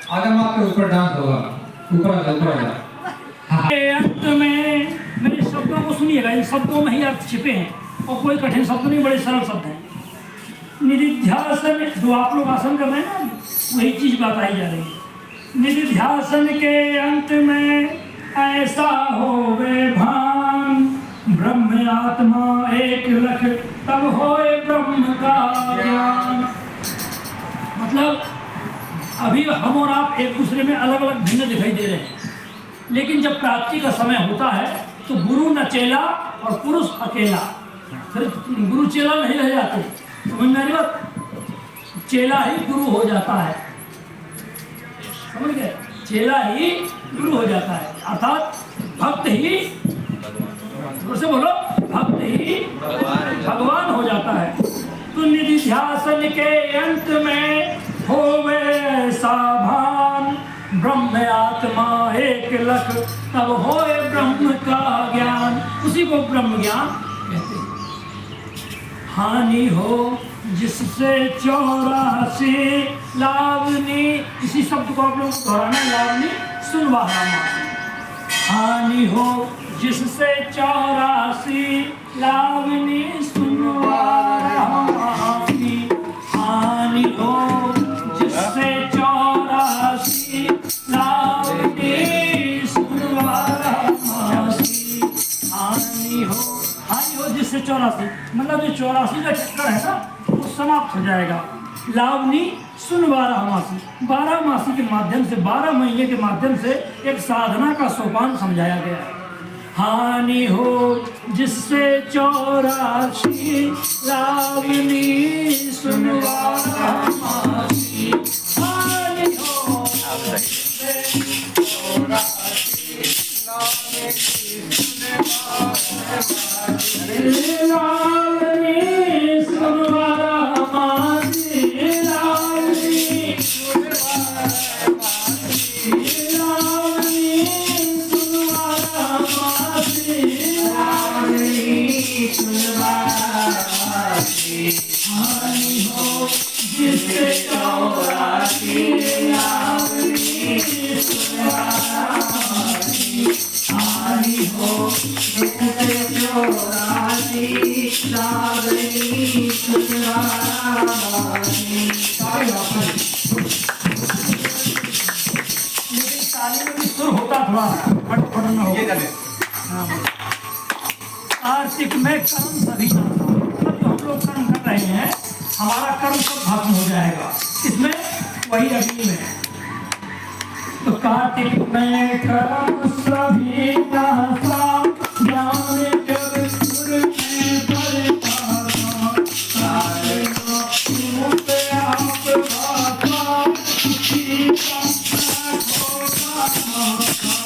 आदम आपके ऊपर डांस होगा, ऊपर आ जाओ। अंत में मेरे शब्दों को सुनिएगा, इन शब्दों में ही अर्थ छिपे हैं और कोई कठिन शब्द नहीं, बड़े सरल शब्द हैं। निधिध्यासन, जो आप लोग आसन कर रहे हैं ना, वही चीज बताई जा रही है। निधिध्यासन के अंत में ऐसा होवे भान, ब्रह्म आत्मा एक लख तब होए ब्रह्म का ज्ञान। मतलब अभी हम और आप एक दूसरे में अलग अलग भिन्न दिखाई दे रहे हैं, लेकिन जब प्राप्ति का समय होता है तो गुरु न चेला और पुरुष अकेला, फिर गुरु चेला नहीं रह जाते। समझ में आ रही बात? चेला ही गुरु हो जाता है, समझ गए? चेला ही गुरु हो जाता है, अर्थात भक्त ही, से बोलो, भक्त ही भगवान हो जाता है। तो निधिध्यासन के अंत में होवे ऐसा भान, ब्रह्म आत्मा एक लख तब होए ब्रह्म का ज्ञान। उसी को ब्रह्म ज्ञान कहते हैं। हानि हो जिससे 84 लावनी, इसी शब्द को आप लोग दोहराना, लावनी सुनवारा मासी। हानि हो जिससे 84 लावनी सुनवारा मासी। हानि हो जिससे 84 लावनी सुनवारा मासी। हानि हो जिससे 84, मतलब जो 84 का चक्कर है ना, वो समाप्त हो जाएगा। लावनी सुन 12 मासी, 12 मासी के माध्यम से, 12 महीने के माध्यम से एक साधना का सोपान समझाया गया है। हानि हो जिससे 84 लावनी सुन 12 मासी। हानि हो जिससे 84 लावनी सुन 12 मासी। हानि हो जिससे 84 लावनी सुन 12 मासी। हानि हो जिससे 84 लावनी सुन 12 मासी। ताली में भी सुर होता, थोड़ा फटफट न हो। कार्तिक में कर्म सभी कर्म, मतलब जो हम लोग कर्म कर रहे हैं, हमारा कर्म सब भस्म हो जाएगा। इसमें वही अग्नि में। तो कार्तिक में कर्म सभी नहसा, ज्ञान जब सुर में परितासा। सारना रूप आप भाषा, किसी का होगा माथा।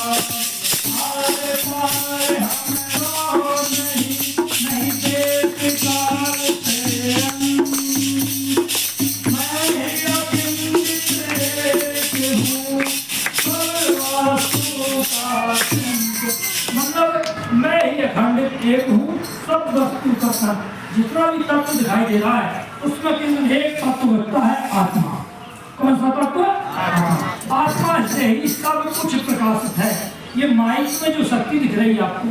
हारे पाए हमरो नहीं देख काल से अंत। मैं ही अखंडित एक हूँ, सर्ववस्तु का संग। मतलब मैं ही अखंडित एक हूँ, सब वस्तु का संग। जितना भी तत्व दिखाई दे रहा है उसमें केवल एक तत्व होता है, आत्मा। कौन सा तत्व? आत्मा से ही इसका भी कुछ प्रकाशित है। ये माइक में जो शक्ति दिख रही है आपको,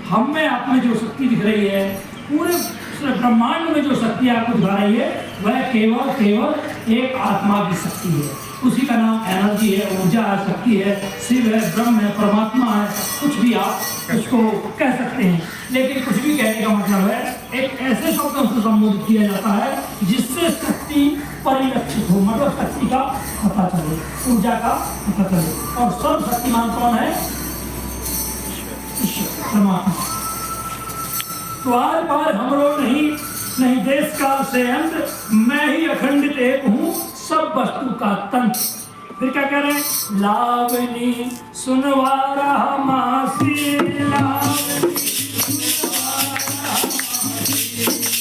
हम में आप में जो शक्ति दिख रही है, पूरे ब्रह्मांड में जो शक्ति आपको दिखा रही है, वह केवल एक आत्मा की शक्ति है। उसी का नाम एनर्जी है, ऊर्जा है, शक्ति है, शिव है, ब्रह्म है, परमात्मा है, कुछ भी आप उसको कह सकते हैं। लेकिन कुछ भी कहने का मतलब है, एक ऐसे शब्दों से संबोधित किया जाता है जिससे शक्ति परिलक्षित हो, मतलब शक्ति का पता चले, ऊर्जा का पता चले। और सर्वशक्तिमान कौन है? परमात्मा। तो आर पार हमरो नहीं देश काल से अंत, मैं ही अखंडित एक हूँ, सब वस्तु का तंत्र। फिर क्या कह रहे हैं? लावनी सुनवारा मासी। लावनी सुनवारा मासी।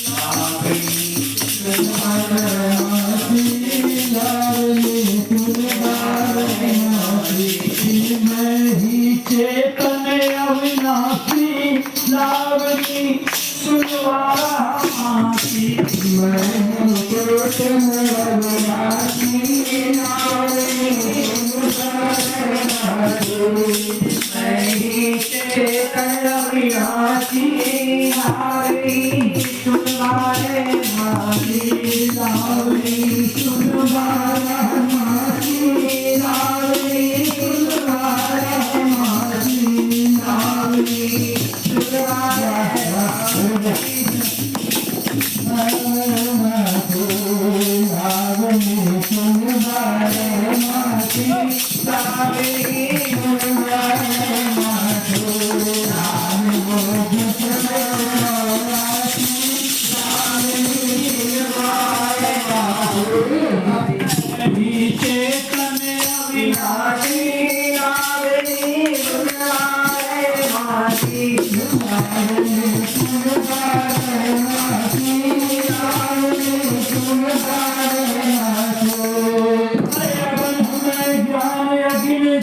लावनी सुनवारा मासी। लावनी सुनवारा मासी। मैं ही चेतन अविनाशी। लावनी सुनवारा मासी। मैं चेतन अविनाशी। नहीं चेतन अविनाशी नारी सुनवारे मासी नारी सुनवारा मासी नारी सुनवारा मासी नारी सुनवारा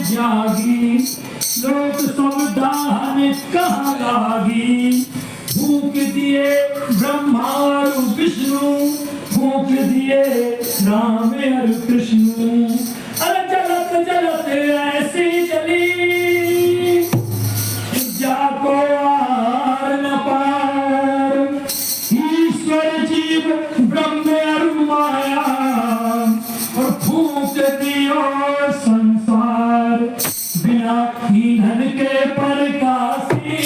जागी लोक समुदाय कहाँ लागी फूक दिए ब्रह्मा और विष्णु फूक दिए राम और कृष्ण अरे जलत जलत ऐसी जली जाको आर न पार ईश्वर जीव ब्रह्म और माया और फूक दियो संसार बिना ईंधन के प्रकाशी